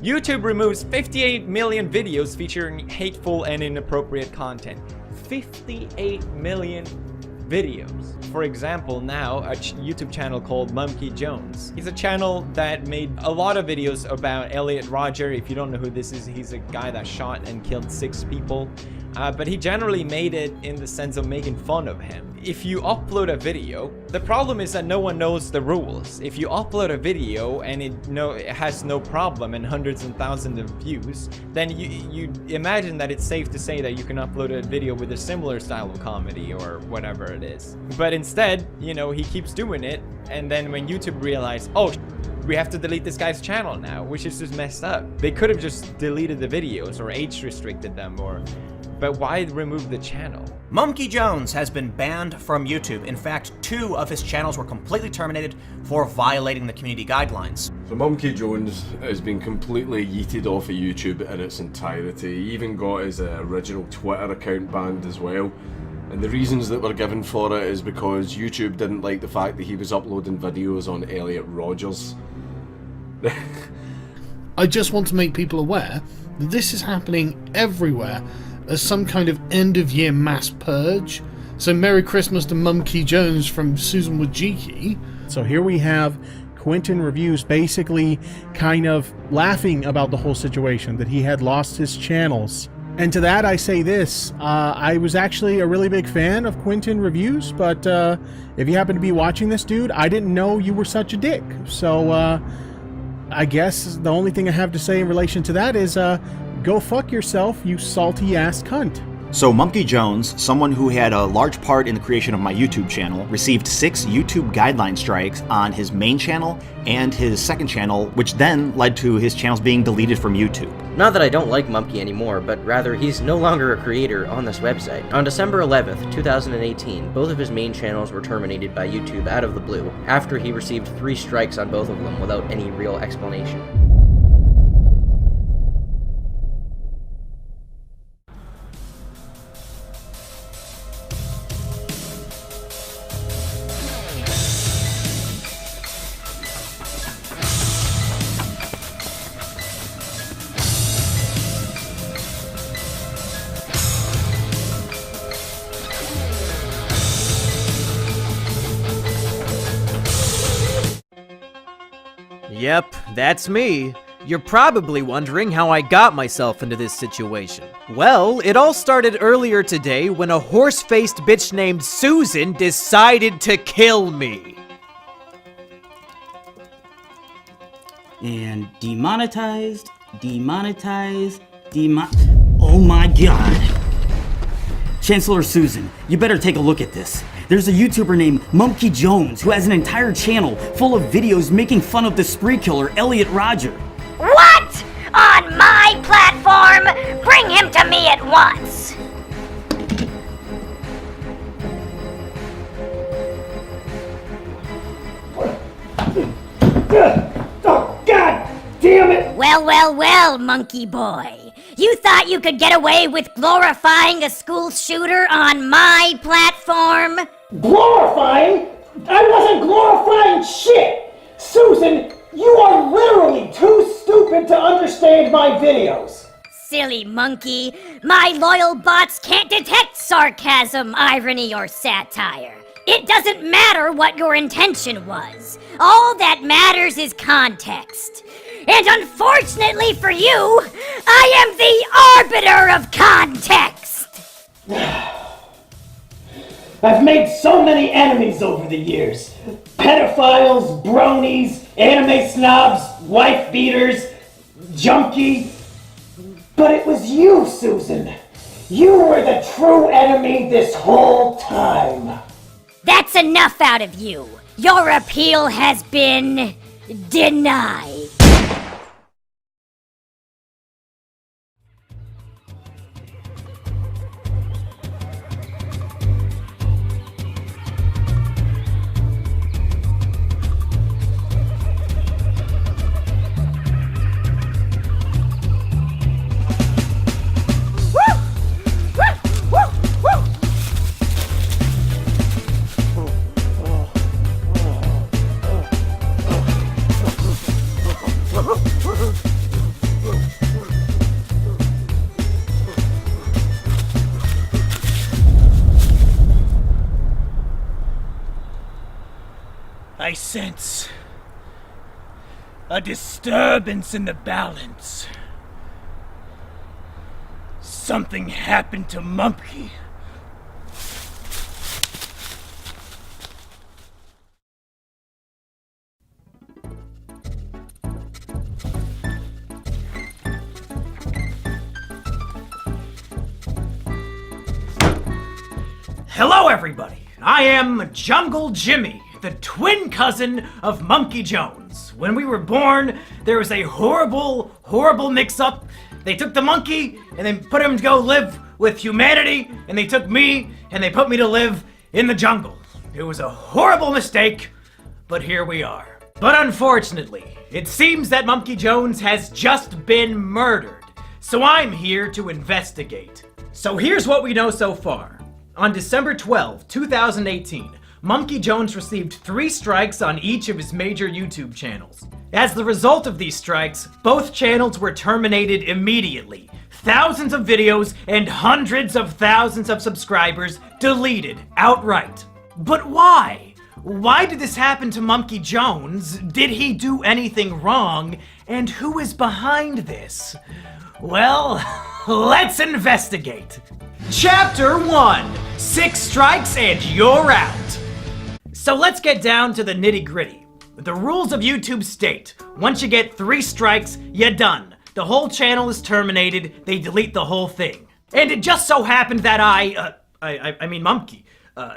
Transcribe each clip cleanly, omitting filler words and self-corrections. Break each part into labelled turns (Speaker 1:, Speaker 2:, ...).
Speaker 1: YouTube removes 58 million videos featuring hateful and inappropriate content. 58 million videos. For example, now a YouTube channel called Monkey Jones. He's a channel that made a lot of videos about Elliot Rodger. If you don't know who this is, he's a guy that shot and killed 6 people. But he generally made it in the sense of making fun of him. If you upload a video, the problem is that no one knows the rules. If you upload a video and it has no problem and hundreds and thousands of views, then you imagine that it's safe to say that you can upload a video with a similar style of comedy or whatever it is. But instead, you know, he keeps doing it, and then when YouTube realized, oh, we have to delete this guy's channel now, which is just messed up. They could have just deleted the videos or age restricted them, but why remove the channel?
Speaker 2: Monkey Jones has been banned from YouTube. In fact, 2 of his channels were completely terminated for violating the community guidelines.
Speaker 3: So Monkey Jones has been completely yeeted off of YouTube in its entirety. He even got his original Twitter account banned as well. And the reasons that were given for it is because YouTube didn't like the fact that he was uploading videos on Elliot Rodgers.
Speaker 4: I just want to make people aware that this is happening everywhere as some kind of end-of-year mass purge. So Merry Christmas to Monkey Jones from Susan Wojcicki.
Speaker 5: So here we have Quentin Reviews basically kind of laughing about the whole situation, that he had lost his channels. And to that I say this, I was actually a really big fan of Quentin Reviews, but if you happen to be watching this, dude, I didn't know you were such a dick. So I guess the only thing I have to say in relation to that is go fuck yourself, you salty ass cunt.
Speaker 6: So Monkey Jones, someone who had a large part in the creation of my YouTube channel, received 6 YouTube guideline strikes on his main channel and his second channel, which then led to his channels being deleted from YouTube.
Speaker 7: Not that I don't like Monkey anymore, but rather he's no longer a creator on this website. On December 11th, 2018, both of his main channels were terminated by YouTube out of the blue, after he received 3 strikes on both of them without any real explanation.
Speaker 8: Yep, that's me. You're probably wondering how I got myself into this situation. Well, it all started earlier today when a horse-faced bitch named Susan decided to kill me.
Speaker 9: And demonetized. Oh my god. Chancellor Susan, you better take a look at this. There's a YouTuber named Monkey Jones who has an entire channel full of videos making fun of the spree killer Elliot Rodger.
Speaker 10: What? On my platform? Bring him to me at once!
Speaker 11: Oh, God damn it!
Speaker 10: Well, monkey boy. You thought you could get away with glorifying a school shooter on my platform?
Speaker 11: Glorifying? I wasn't glorifying shit! Susan, you are literally too stupid to understand my videos.
Speaker 10: Silly monkey. My loyal bots can't detect sarcasm, irony, or satire. It doesn't matter what your intention was. All that matters is context. And unfortunately for you, I am the arbiter of context!
Speaker 11: I've made so many enemies over the years. Pedophiles, bronies, anime snobs, wife beaters, junkie. But it was you, Susan. You were the true enemy this whole time.
Speaker 10: That's enough out of you. Your appeal has been denied.
Speaker 11: I sense a disturbance in the balance. Something happened to Mumkey.
Speaker 2: Hello, everybody. I am Jungle Jimmy, the twin cousin of Monkey Jones. When we were born, there was a horrible mix-up. They took the monkey and they put him to go live with humanity, and they took me and they put me to live in the jungle. It was a horrible mistake, but here we are. But unfortunately, it seems that Monkey Jones has just been murdered, so I'm here to investigate. So here's what we know so far. On December 12, 2018, Monkey Jones received 3 strikes on each of his major YouTube channels. As the result of these strikes, both channels were terminated immediately. Thousands of videos and hundreds of thousands of subscribers deleted outright. But why? Why did this happen to Monkey Jones? Did he do anything wrong? And who is behind this? Well, let's investigate. Chapter 1, 6 strikes and you're out. So let's get down to the nitty-gritty. The rules of YouTube state, once you get 3 strikes, you're done. The whole channel is terminated, they delete the whole thing. And it just so happened that Mumkey.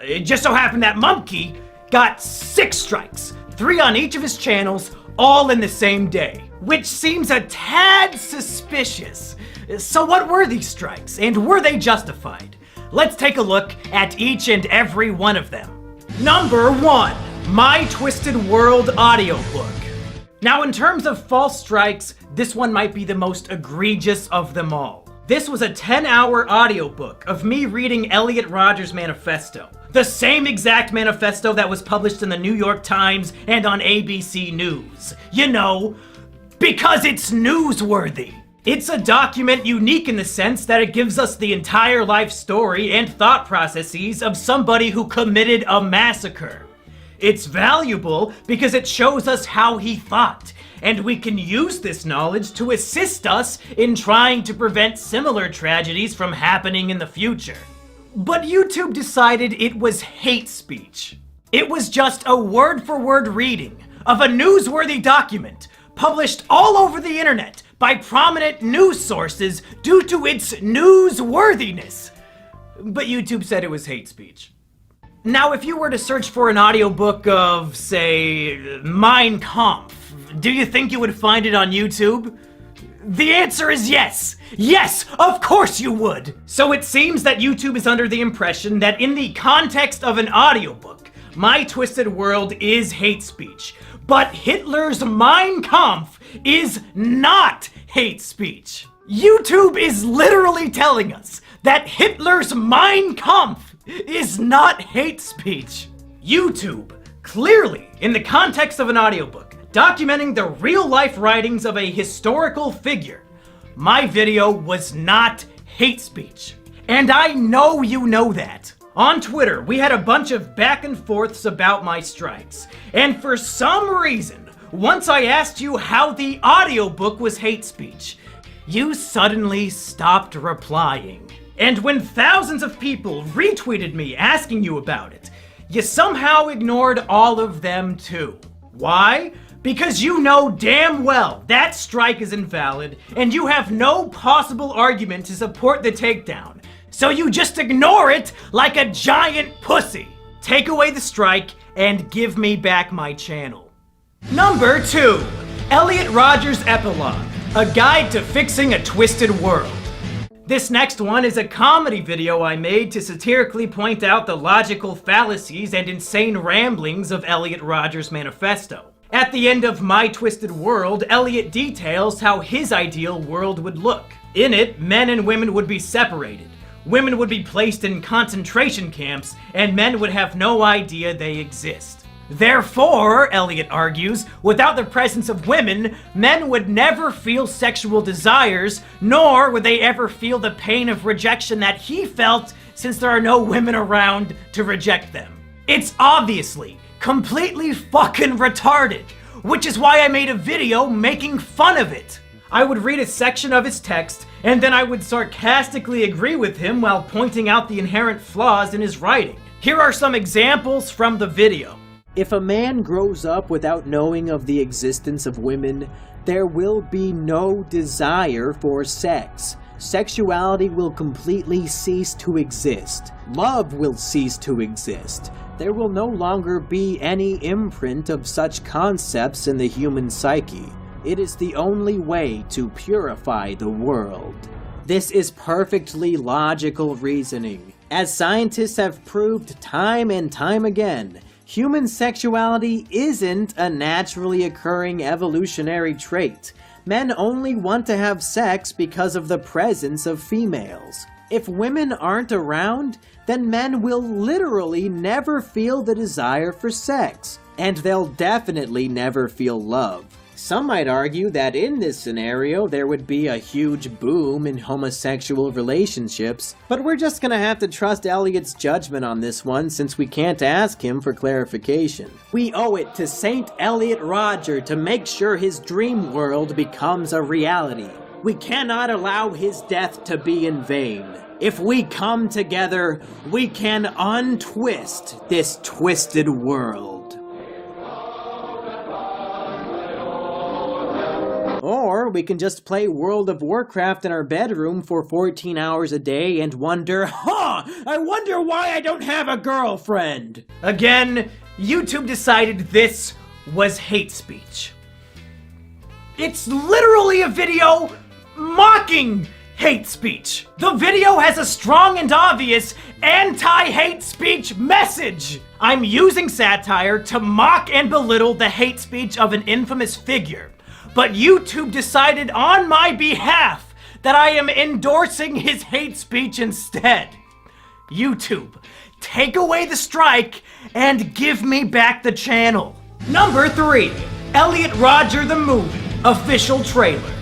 Speaker 2: It just so happened that Mumkey got 6 strikes, 3 on each of his channels, all in the same day. Which seems a tad suspicious. So what were these strikes, and were they justified? Let's take a look at each and every one of them. Number 1, My Twisted World audiobook. Now in terms of false strikes, this one might be the most egregious of them all. This was a 10-hour audiobook of me reading Elliot Rodgers' manifesto. The same exact manifesto that was published in the New York Times and on ABC News. You know, because it's newsworthy. It's a document unique in the sense that it gives us the entire life story and thought processes of somebody who committed a massacre. It's valuable because it shows us how he thought, and we can use this knowledge to assist us in trying to prevent similar tragedies from happening in the future. But YouTube decided it was hate speech. It was just a word-for-word reading of a newsworthy document published all over the internet by prominent news sources due to its newsworthiness. But YouTube said it was hate speech. Now, if you were to search for an audiobook of, say, Mein Kampf, do you think you would find it on YouTube? The answer is yes! Yes, of course you would! So it seems that YouTube is under the impression that in the context of an audiobook, My Twisted World is hate speech. But Hitler's Mein Kampf is not hate speech. YouTube is literally telling us that Hitler's Mein Kampf is not hate speech. YouTube, clearly, in the context of an audiobook, documenting the real-life writings of a historical figure, my video was not hate speech. And I know you know that. On Twitter, we had a bunch of back and forths about my strikes. And for some reason, once I asked you how the audiobook was hate speech, you suddenly stopped replying. And when thousands of people retweeted me asking you about it, you somehow ignored all of them too. Why? Because you know damn well that strike is invalid, and you have no possible argument to support the takedown. So you just ignore it like a giant pussy. Take away the strike and give me back my channel. Number 2, Elliot Rodgers' Epilogue, a guide to fixing a twisted world. This next one is a comedy video I made to satirically point out the logical fallacies and insane ramblings of Elliot Rodgers' manifesto. At the end of My Twisted World, Elliot details how his ideal world would look. In it, men and women would be separated. Women would be placed in concentration camps, and men would have no idea they exist. Therefore, Elliot argues, without the presence of women, men would never feel sexual desires, nor would they ever feel the pain of rejection that he felt since there are no women around to reject them. It's obviously completely fucking retarded, which is why I made a video making fun of it. I would read a section of his text, and then I would sarcastically agree with him while pointing out the inherent flaws in his writing. Here are some examples from the video.
Speaker 8: If a man grows up without knowing of the existence of women, there will be no desire for sex. Sexuality will completely cease to exist. Love will cease to exist. There will no longer be any imprint of such concepts in the human psyche. It is the only way to purify the world. This is perfectly logical reasoning. As scientists have proved time and time again, human sexuality isn't a naturally occurring evolutionary trait. Men only want to have sex because of the presence of females. If women aren't around, then men will literally never feel the desire for sex, and they'll definitely never feel love. Some might argue that in this scenario there would be a huge boom in homosexual relationships, but we're just gonna have to trust Elliot's judgment on this one since we can't ask him for clarification. We owe it to Saint Elliot Rodger to make sure his dream world becomes a reality. We cannot allow his death to be in vain. If we come together, we can untwist this twisted world. Or we can just play World of Warcraft in our bedroom for 14 hours a day and wonder, I wonder why I don't have a girlfriend.
Speaker 2: Again, YouTube decided this was hate speech. It's literally a video mocking hate speech. The video has a strong and obvious anti-hate speech message. I'm using satire to mock and belittle the hate speech of an infamous figure. But YouTube decided on my behalf that I am endorsing his hate speech instead. YouTube, take away the strike and give me back the channel. Number 3, Elliot Rodger the Movie, official trailer.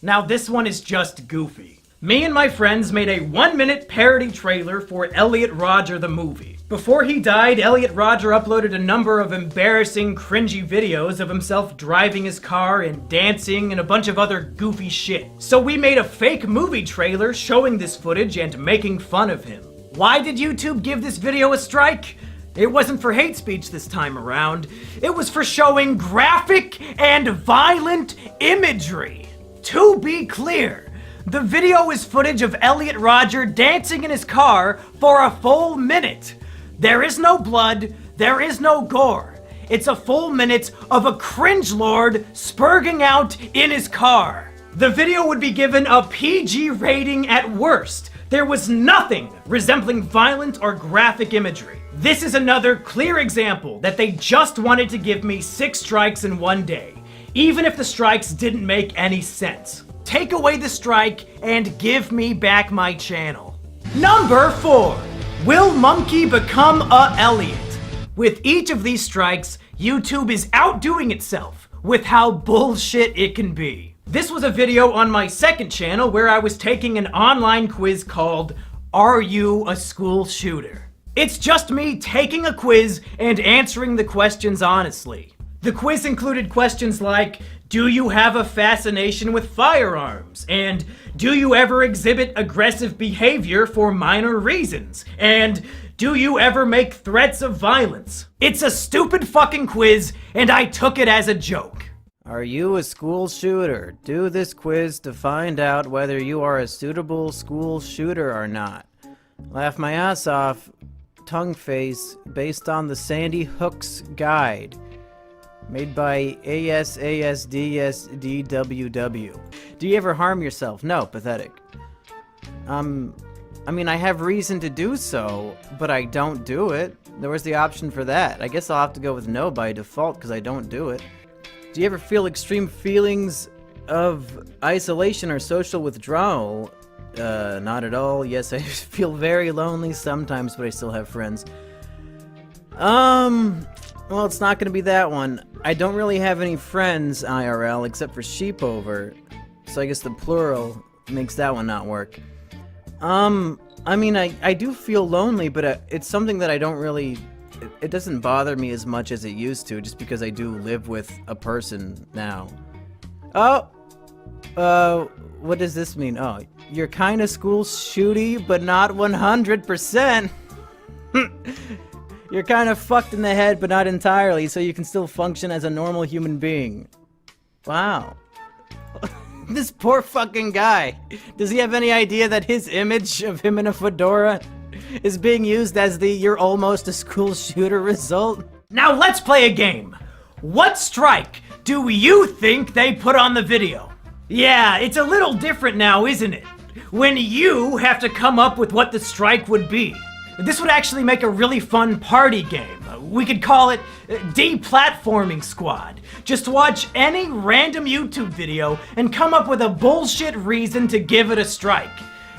Speaker 2: Now this one is just goofy. Me and my friends made a 1-minute parody trailer for Elliot Rodger the Movie. Before he died, Elliot Rodger uploaded a number of embarrassing, cringy videos of himself driving his car and dancing and a bunch of other goofy shit. So we made a fake movie trailer showing this footage and making fun of him. Why did YouTube give this video a strike? It wasn't for hate speech this time around. It was for showing graphic and violent imagery. To be clear, the video is footage of Elliot Rodger dancing in his car for a full minute. There is no blood, there is no gore. It's a full minute of a cringelord spurging out in his car. The video would be given a PG rating at worst. There was nothing resembling violent or graphic imagery. This is another clear example that they just wanted to give me 6 strikes in one day, even if the strikes didn't make any sense. Take away the strike and give me back my channel. Number 4. Will Monkey become a Elliot? With each of these strikes, YouTube is outdoing itself with how bullshit it can be. This was a video on my second channel where I was taking an online quiz called Are You a School Shooter? It's just me taking a quiz and answering the questions honestly. The quiz included questions like, do you have a fascination with firearms? And do you ever exhibit aggressive behavior for minor reasons? And do you ever make threats of violence? It's a stupid fucking quiz, and I took it as a joke.
Speaker 8: Are you a school shooter? Do this quiz to find out whether you are a suitable school shooter or not. Laugh my ass off, tongue face, based on the Sandy Hook's guide. Made by ASASDSDWW. Do you ever harm yourself? No, pathetic. I mean, I have reason to do so, but I don't do it. There was the option for that. I guess I'll have to go with no by default because I don't do it. Do you ever feel extreme feelings of isolation or social withdrawal? Not at all. Yes, I feel very lonely sometimes, but I still have friends. Well, it's not gonna be that one. I don't really have any friends IRL except for Sheepover, so I guess the plural makes that one not work. I mean, I do feel lonely, but it's something that I don't really it doesn't bother me as much as it used to, just because I do live with a person now. Oh! What does this mean? Oh, you're kinda school shooty, but not 100%. You're kind of fucked in the head, but not entirely, so you can still function as a normal human being. Wow. This poor fucking guy. Does he have any idea that his image of him in a fedora is being used as the "you're almost a school shooter" result?
Speaker 2: Now let's play a game. What strike do you think they put on the video? Yeah, it's a little different now, isn't it? When you have to come up with what the strike would be. This would actually make a really fun party game. We could call it Deplatforming Squad. Just watch any random YouTube video and come up with a bullshit reason to give it a strike.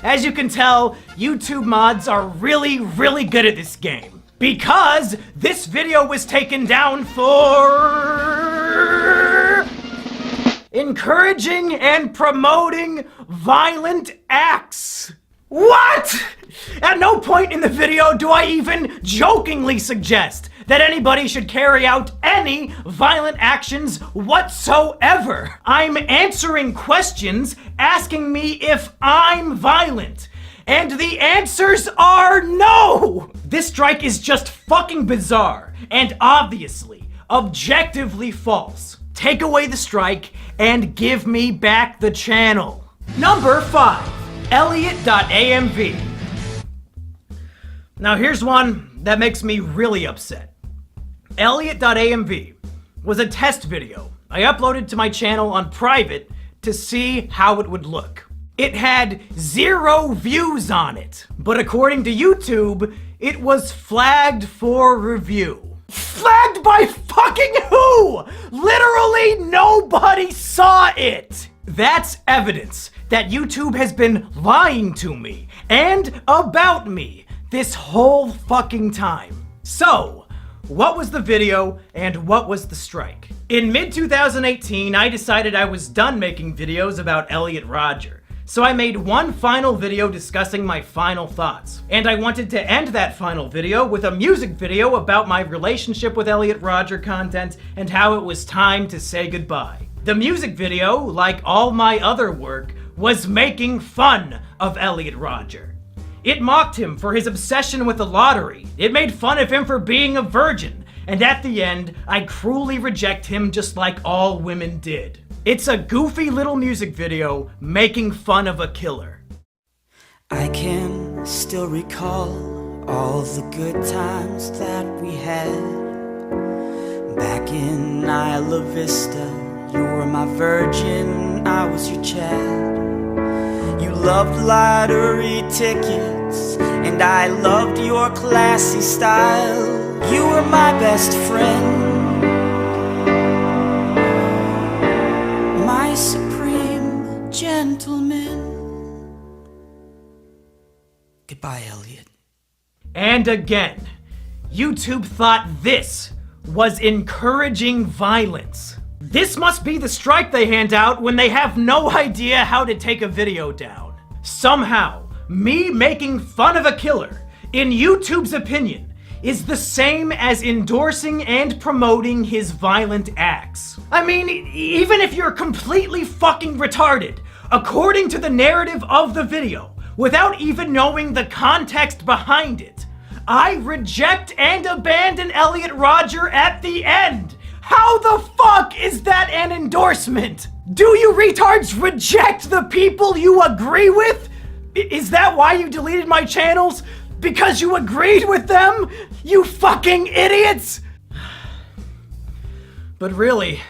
Speaker 2: As you can tell, YouTube mods are really, really good at this game. Because this video was taken down for encouraging and promoting violent acts. What? At no point in the video do I even jokingly suggest that anybody should carry out any violent actions whatsoever. I'm answering questions asking me if I'm violent. And the answers are no! This strike is just fucking bizarre and obviously, objectively false. Take away the strike and give me back the channel. Number 5. Elliot.amv. Now here's one that makes me really upset. Elliot.amv was a test video I uploaded to my channel on private to see how it would look. It had 0 views on it, but according to YouTube, it was flagged for review. Flagged by fucking who? Literally nobody saw it! That's evidence that YouTube has been lying to me and about me this whole fucking time. So, what was the video and what was the strike? In mid-2018, I decided I was done making videos about Elliot Rodger. So I made one final video discussing my final thoughts. And I wanted to end that final video with a music video about my relationship with Elliot Rodger content and how it was time to say goodbye. The music video, like all my other work, was making fun of Elliot Rodger. It mocked him for his obsession with the lottery. It made fun of him for being a virgin. And at the end, I cruelly reject him just like all women did. It's a goofy little music video making fun of a killer.
Speaker 12: I can still recall all the good times that we had. Back in Isla Vista, you were my virgin, I was your Chad. You loved lottery tickets, and I loved your classy style. You were my best friend, my supreme gentleman. Goodbye, Elliot.
Speaker 2: And again, YouTube thought this was encouraging violence. This must be the strike they hand out when they have no idea how to take a video down. Somehow, me making fun of a killer, in YouTube's opinion, is the same as endorsing and promoting his violent acts. I mean, even if you're completely fucking retarded, according to the narrative of the video, without even knowing the context behind it, I reject and abandon Elliot Rodger at the end. How the fuck is that an endorsement? Do you retards reject the people you agree with? Is that why you deleted my channels? Because you agreed with them? You fucking idiots! But really,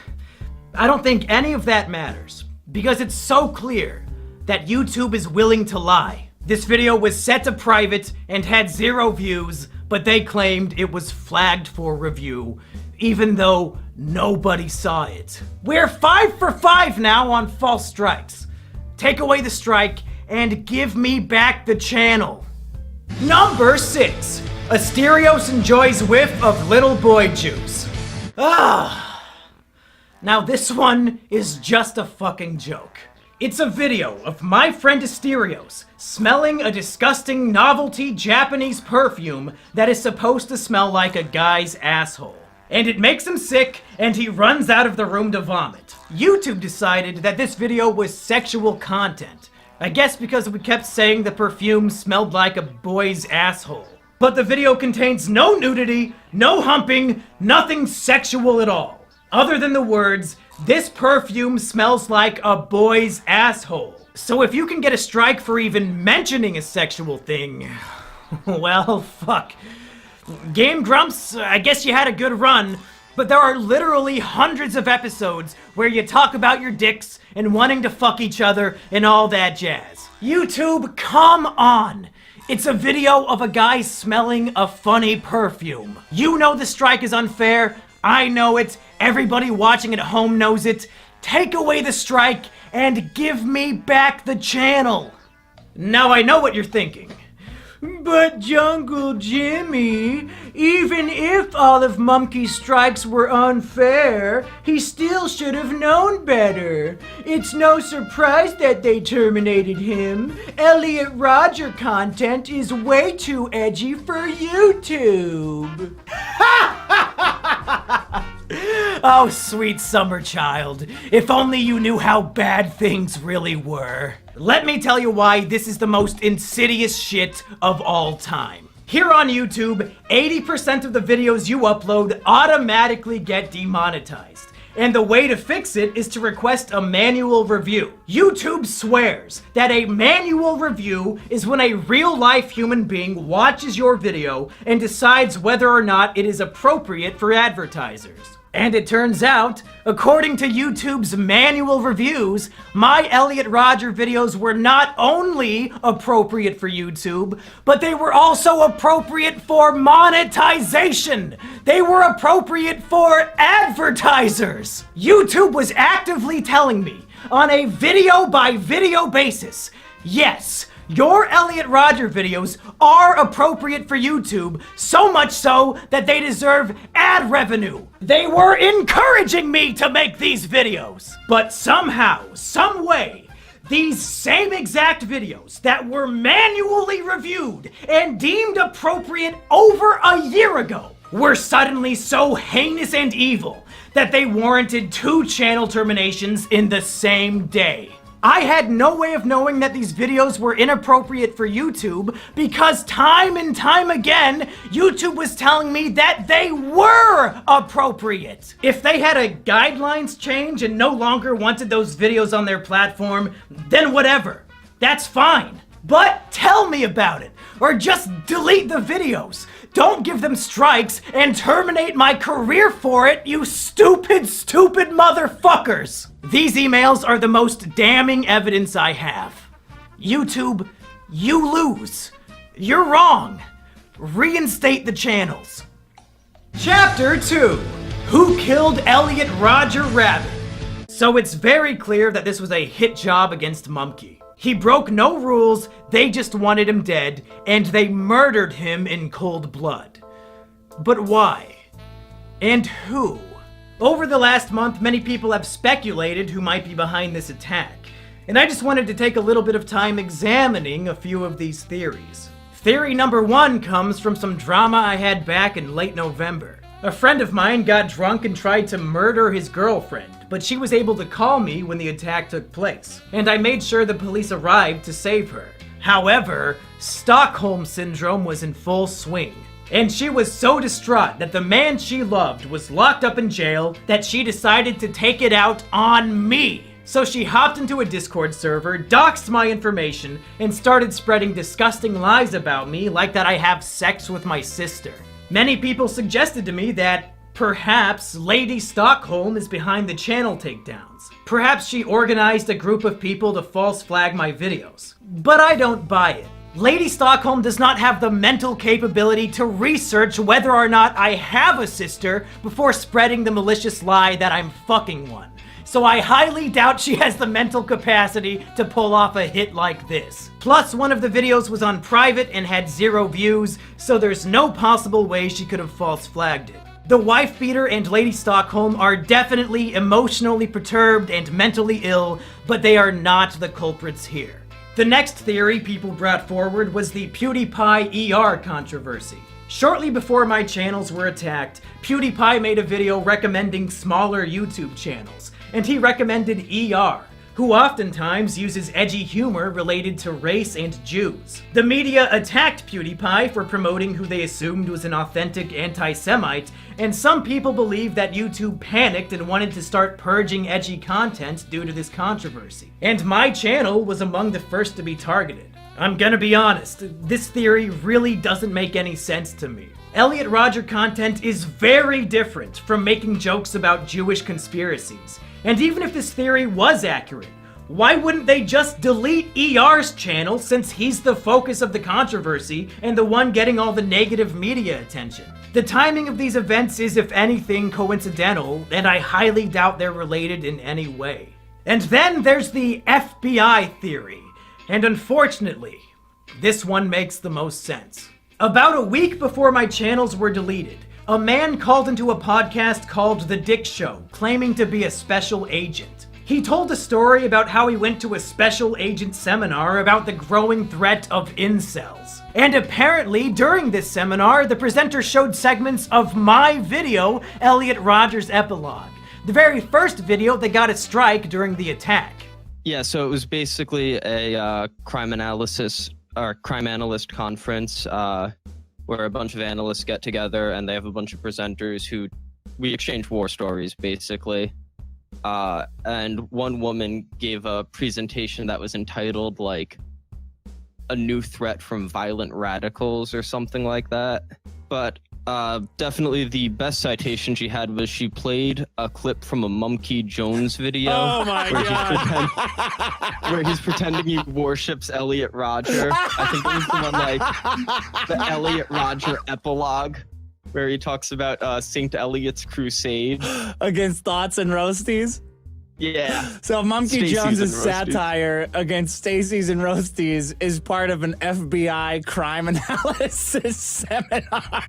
Speaker 2: I don't think any of that matters, because it's so clear that YouTube is willing to lie. This video was set to private and had 0 views, but they claimed it was flagged for review, even though nobody saw it. We're 5 for 5 now on false strikes. Take away the strike and give me back the channel. Number 6. Asterios enjoys whiff of little boy juice. Now this one is just a fucking joke. It's a video of my friend Asterios smelling a disgusting novelty Japanese perfume that is supposed to smell like a guy's asshole. And it makes him sick, and he runs out of the room to vomit. YouTube decided that this video was sexual content. I guess because we kept saying the perfume smelled like a boy's asshole. But the video contains no nudity, no humping, nothing sexual at all. Other than the words, "This perfume smells like a boy's asshole." So if you can get a strike for even mentioning a sexual thing, well, fuck. Game Grumps, I guess you had a good run, but there are literally hundreds of episodes where you talk about your dicks and wanting to fuck each other and all that jazz. YouTube, come on! It's a video of a guy smelling a funny perfume. You know the strike is unfair. I know it. Everybody watching at home knows it. Take away the strike and give me back the channel. Now I know what you're thinking. But Jungle Jimmy, even if all of Mumkey's strikes were unfair, he still should have known better. It's no surprise that they terminated him. Elliot Rodger content is way too edgy for YouTube. Oh, sweet summer child. If only you knew how bad things really were. Let me tell you why this is the most insidious shit of all time. Here on YouTube, 80% of the videos you upload automatically get demonetized. And the way to fix it is to request a manual review. YouTube swears that a manual review is when a real-life human being watches your video and decides whether or not it is appropriate for advertisers. And it turns out, according to YouTube's manual reviews, my Elliot Rodger videos were not only appropriate for YouTube, but they were also appropriate for monetization. They were appropriate for advertisers. YouTube was actively telling me on a video-by-video basis, yes, your Elliot Rodger videos are appropriate for YouTube, so much so that they deserve ad revenue. They were encouraging me to make these videos. But somehow, some way, these same exact videos that were manually reviewed and deemed appropriate over a year ago were suddenly so heinous and evil that they warranted 2 channel terminations in the same day. I had no way of knowing that these videos were inappropriate for YouTube because time and time again, YouTube was telling me that they were appropriate. If they had a guidelines change and no longer wanted those videos on their platform, then whatever. That's fine. But tell me about it, or just delete the videos. Don't give them strikes and terminate my career for it, you stupid, stupid motherfuckers! These emails are the most damning evidence I have. YouTube, you lose. You're wrong. Reinstate the channels. Chapter 2. Who Killed Elliot Rodger Rabbit? So it's very clear that this was a hit job against Mumkey. He broke no rules, they just wanted him dead, and they murdered him in cold blood. But why? And who? Over the last month, many people have speculated who might be behind this attack, and I just wanted to take a little bit of time examining a few of these theories. Theory number 1 comes from some drama I had back in late November. A friend of mine got drunk and tried to murder his girlfriend, but she was able to call me when the attack took place, and I made sure the police arrived to save her. However, Stockholm Syndrome was in full swing, and she was so distraught that the man she loved was locked up in jail that she decided to take it out on me. So she hopped into a Discord server, doxed my information, and started spreading disgusting lies about me, like that I have sex with my sister. Many people suggested to me that perhaps Lady Stockholm is behind the channel takedowns. Perhaps she organized a group of people to false flag my videos. But I don't buy it. Lady Stockholm does not have the mental capability to research whether or not I have a sister before spreading the malicious lie that I'm fucking one. So I highly doubt she has the mental capacity to pull off a hit like this. Plus, one of the videos was on private and had 0 views, so there's no possible way she could have false flagged it. The wife beater and Lady Stockholm are definitely emotionally perturbed and mentally ill, but they are not the culprits here. The next theory people brought forward was the PewDiePie ER controversy. Shortly before my channels were attacked, PewDiePie made a video recommending smaller YouTube channels, and he recommended ER, who oftentimes uses edgy humor related to race and Jews. The media attacked PewDiePie for promoting who they assumed was an authentic anti-Semite, and some people believe that YouTube panicked and wanted to start purging edgy content due to this controversy. And my channel was among the first to be targeted. I'm gonna be honest, this theory really doesn't make any sense to me. Elliot Rodger content is very different from making jokes about Jewish conspiracies. And even if this theory was accurate, why wouldn't they just delete ER's channel since he's the focus of the controversy and the one getting all the negative media attention? The timing of these events is, if anything, coincidental, and I highly doubt they're related in any way. And then there's the FBI theory, and unfortunately, this one makes the most sense. About a week before my channels were deleted, a man called into a podcast called The Dick Show, claiming to be a special agent. He told a story about how he went to a special agent seminar about the growing threat of incels. And apparently, during this seminar, the presenter showed segments of my video, Elliot Rodger's Epilogue, the very first video that got a strike during the attack.
Speaker 13: Yeah, so it was basically a crime analyst conference where a bunch of analysts get together and they have a bunch of presenters who we exchange war stories, basically. And one woman gave a presentation that was entitled, like, A New Threat from Violent Radicals or something like that. But definitely the best citation she had was she played a clip from a Monkey Jones video.
Speaker 5: Oh my God.
Speaker 13: Where he's pretending he worships Elliot Rodger. I think it was the one like the Elliot Rodger epilogue, where he talks about St. Elliot's crusade
Speaker 14: against thoughts and roasties.
Speaker 13: Yeah.
Speaker 14: So Monkey
Speaker 13: Stacey's
Speaker 14: Jones's
Speaker 13: and roasties.
Speaker 14: satire against Stacey's and Roasties is part of an FBI crime analysis seminar.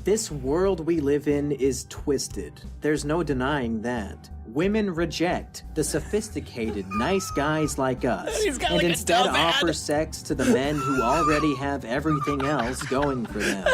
Speaker 15: This world we live in is twisted. There's no denying that. Women reject the sophisticated, nice guys like us,
Speaker 14: He's got
Speaker 15: and
Speaker 14: like a
Speaker 15: instead
Speaker 14: dumb ad.
Speaker 15: offer sex to the men who already have everything else going for them.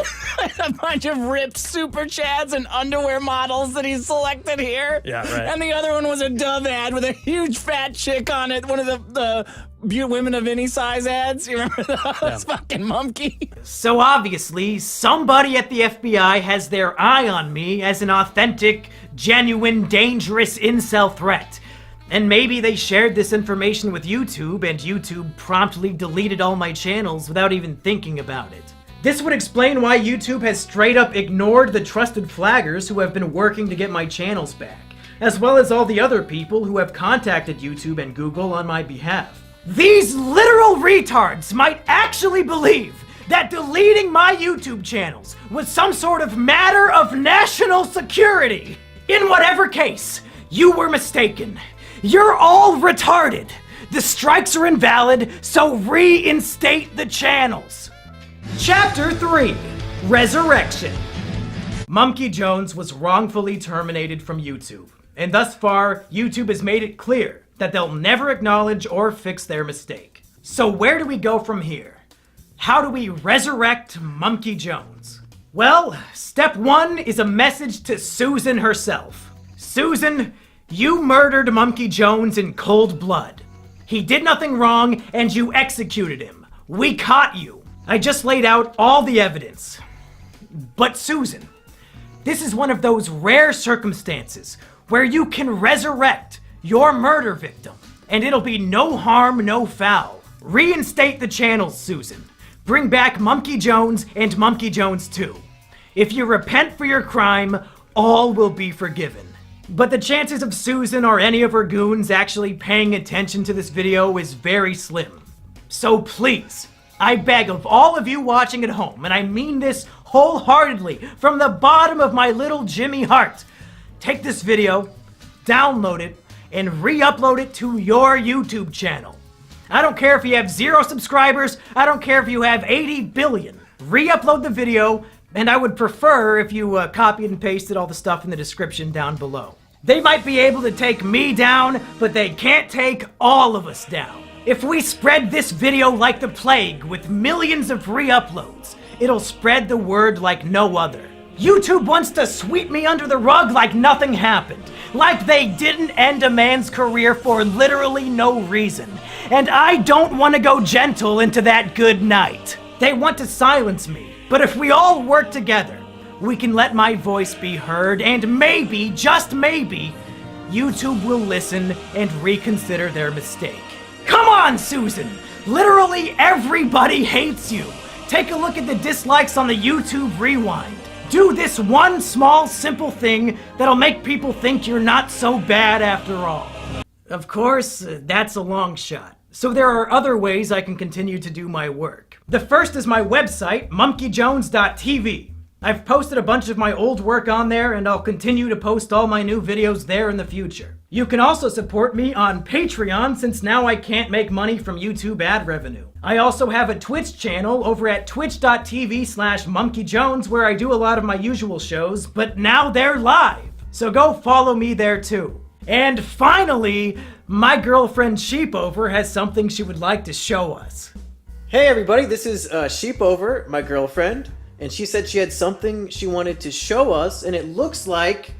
Speaker 14: A bunch of ripped super chads and underwear models that he's selected here.
Speaker 5: Yeah, right.
Speaker 14: And the other one was a Dove ad with a huge fat chick on it. One of the women of any size ads. You remember those? Fucking monkey.
Speaker 2: So obviously, somebody at the FBI has their eye on me as an authentic, genuine, dangerous incel threat. And maybe they shared this information with YouTube, and YouTube promptly deleted all my channels without even thinking about it. This would explain why YouTube has straight up ignored the trusted flaggers who have been working to get my channels back, as well as all the other people who have contacted YouTube and Google on my behalf. These literal retards might actually believe that deleting my YouTube channels was some sort of matter of national security. In whatever case, you were mistaken. You're all retarded. The strikes are invalid, so reinstate the channels. Chapter 3, Resurrection. Monkey Jones was wrongfully terminated from YouTube, and thus far, YouTube has made it clear that they'll never acknowledge or fix their mistake. So where do we go from here? How do we resurrect Monkey Jones? Well, step 1 is a message to Susan herself. Susan, you murdered Monkey Jones in cold blood. He did nothing wrong, and you executed him. We caught you. I just laid out all the evidence. But Susan, this is one of those rare circumstances where you can resurrect your murder victim, and it'll be no harm, no foul. Reinstate the channels, Susan. Bring back Monkey Jones and Monkey Jones 2. If you repent for your crime, all will be forgiven. But the chances of Susan or any of her goons actually paying attention to this video is very slim. So please, I beg of all of you watching at home, and I mean this wholeheartedly from the bottom of my little Jimmy heart, take this video, download it, and re-upload it to your YouTube channel. I don't care if you have 0 subscribers, I don't care if you have 80 billion. Re-upload the video, And I would prefer if you copied and pasted all the stuff in the description down below. They might be able to take me down, but they can't take all of us down. If we spread this video like the plague with millions of re-uploads, it'll spread the word like no other. YouTube wants to sweep me under the rug like nothing happened. Like they didn't end a man's career for literally no reason. And I don't want to go gentle into that good night. They want to silence me. But if we all work together, we can let my voice be heard, and maybe, just maybe, YouTube will listen and reconsider their mistake. Come on, Susan! Literally everybody hates you! Take a look at the dislikes on the YouTube Rewind. Do this one small, simple thing that'll make people think you're not so bad after all. Of course, that's a long shot. So there are other ways I can continue to do my work. The first is my website, monkeyjones.tv. I've posted a bunch of my old work on there, and I'll continue to post all my new videos there in the future. You can also support me on Patreon, since now I can't make money from YouTube ad revenue. I also have a Twitch channel over at twitch.tv/monkeyjones where I do a lot of my usual shows, but now they're live. So go follow me there too. And finally, my girlfriend Sheepover has something she would like to show us.
Speaker 15: Hey everybody, this is Sheepover, my girlfriend, and she said she had something she wanted to show us, and it looks like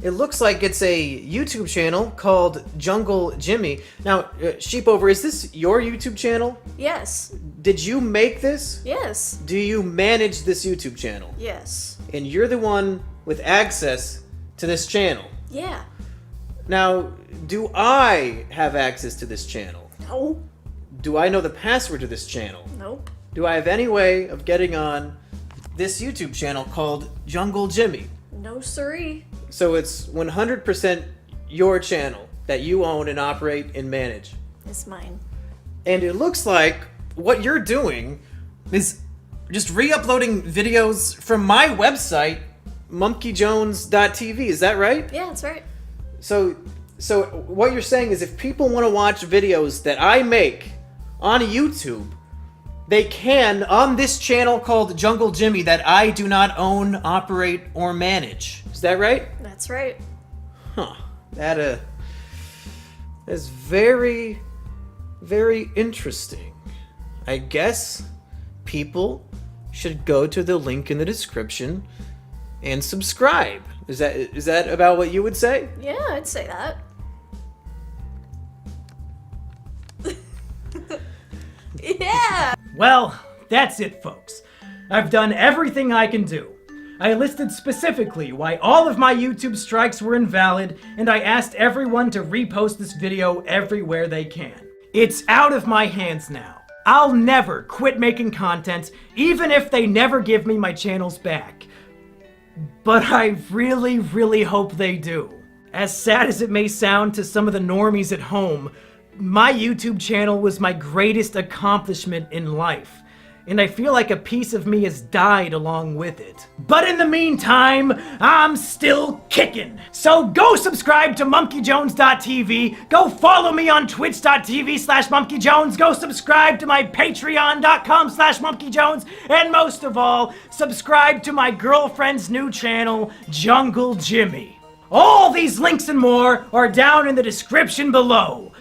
Speaker 15: it's a YouTube channel called Jungle Jimmy. Now, Sheepover, is this your YouTube channel?
Speaker 16: Yes.
Speaker 15: Did you make this?
Speaker 16: Yes.
Speaker 15: Do you manage this YouTube channel?
Speaker 16: Yes.
Speaker 15: And you're the one with access to this channel?
Speaker 16: Yeah.
Speaker 15: Now, do I have access to this channel?
Speaker 16: No.
Speaker 15: Do I know the password to this channel?
Speaker 16: Nope.
Speaker 15: Do I have any way of getting on this YouTube channel called Jungle Jimmy?
Speaker 16: No siree.
Speaker 15: So it's 100% your channel that you own and operate and manage.
Speaker 16: It's mine.
Speaker 15: And it looks like what you're doing is just re-uploading videos from my website, monkeyjones.tv. Is that right?
Speaker 16: Yeah, that's right.
Speaker 15: So what you're saying is if people want to watch videos that I make on YouTube, they can on this channel called Jungle Jimmy that I do not own, operate, or manage. Is that right?
Speaker 16: That's right.
Speaker 15: Huh. That is very, very interesting. I guess people should go to the link in the description and subscribe. Is that about what you would say?
Speaker 16: Yeah, I'd say that. Yeah!
Speaker 2: Well, that's it, folks. I've done everything I can do. I listed specifically why all of my YouTube strikes were invalid, and I asked everyone to repost this video everywhere they can. It's out of my hands now. I'll never quit making content, even if they never give me my channels back. But I really, really hope they do. As sad as it may sound to some of the normies at home, my YouTube channel was my greatest accomplishment in life, and I feel like a piece of me has died along with it. But in the meantime, I'm still kicking. So go subscribe to monkeyjones.tv, go follow me on twitch.tv/monkeyjones, go subscribe to my patreon.com/monkeyjones, and most of all, subscribe to my girlfriend's new channel, Jungle Jimmy. All these links and more are down in the description below.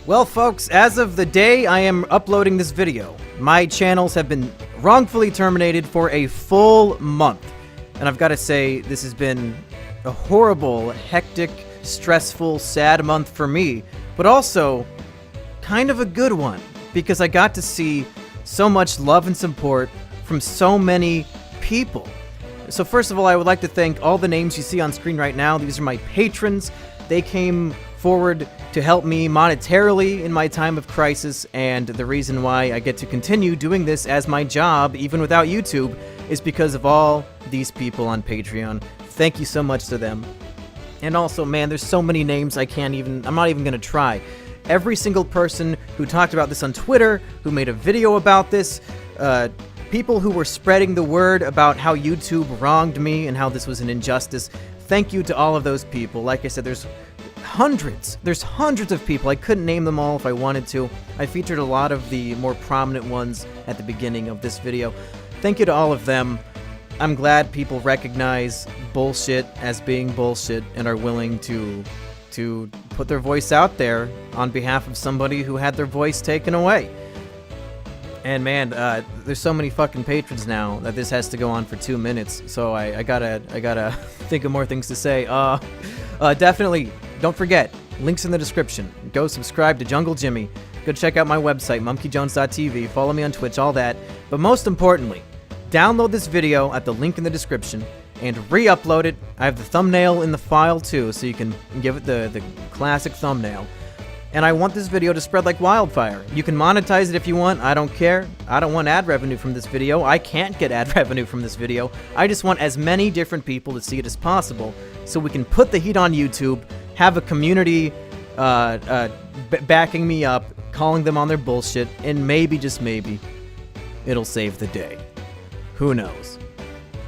Speaker 8: Well, folks, as of the day I am uploading this video, my channels have been wrongfully terminated for a full month. And I've got to say, this has been a horrible, hectic, stressful, sad month for me, but also kind of a good one, because I got to see so much love and support from so many people. So first of all, I would like to thank all the names you see on screen right now. These are my patrons. They came forward to help me monetarily in my time of crisis, and the reason why I get to continue doing this as my job, even without YouTube, is because of all these people on Patreon. Thank you so much to them. And also, man, there's so many names I'm not even gonna try. Every single person who talked about this on Twitter, who made a video about this, people who were spreading the word about how YouTube wronged me and how this was an injustice. Thank you to all of those people. Like I said, there's hundreds of people. I couldn't name them all if I wanted to. I featured a lot of the more prominent ones at the beginning of this video. Thank you to all of them. I'm glad people recognize bullshit as being bullshit and are willing to put their voice out there on behalf of somebody who had their voice taken away. And man, there's so many fucking patrons now that this has to go on for 2 minutes. So I gotta think of more things to say. Definitely, don't forget, links in the description. Go subscribe to Jungle Jimmy. Go check out my website, monkeyjones.tv. Follow me on Twitch, all that. But most importantly, download this video at the link in the description and re-upload it. I have the thumbnail in the file too, so you can give it the classic thumbnail. And I want this video to spread like wildfire. You can monetize it if you want, I don't care. I don't want ad revenue from this video. I can't get ad revenue from this video. I just want as many different people to see it as possible so we can put the heat on YouTube, have a community backing me up, calling them on their bullshit, and maybe, just maybe, it'll save the day. Who knows?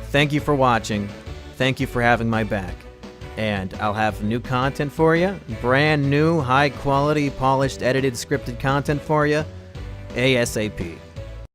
Speaker 8: Thank you for watching. Thank you for having my back. And I'll have new content for you. Brand new, high quality, polished, edited, scripted content for you. ASAP.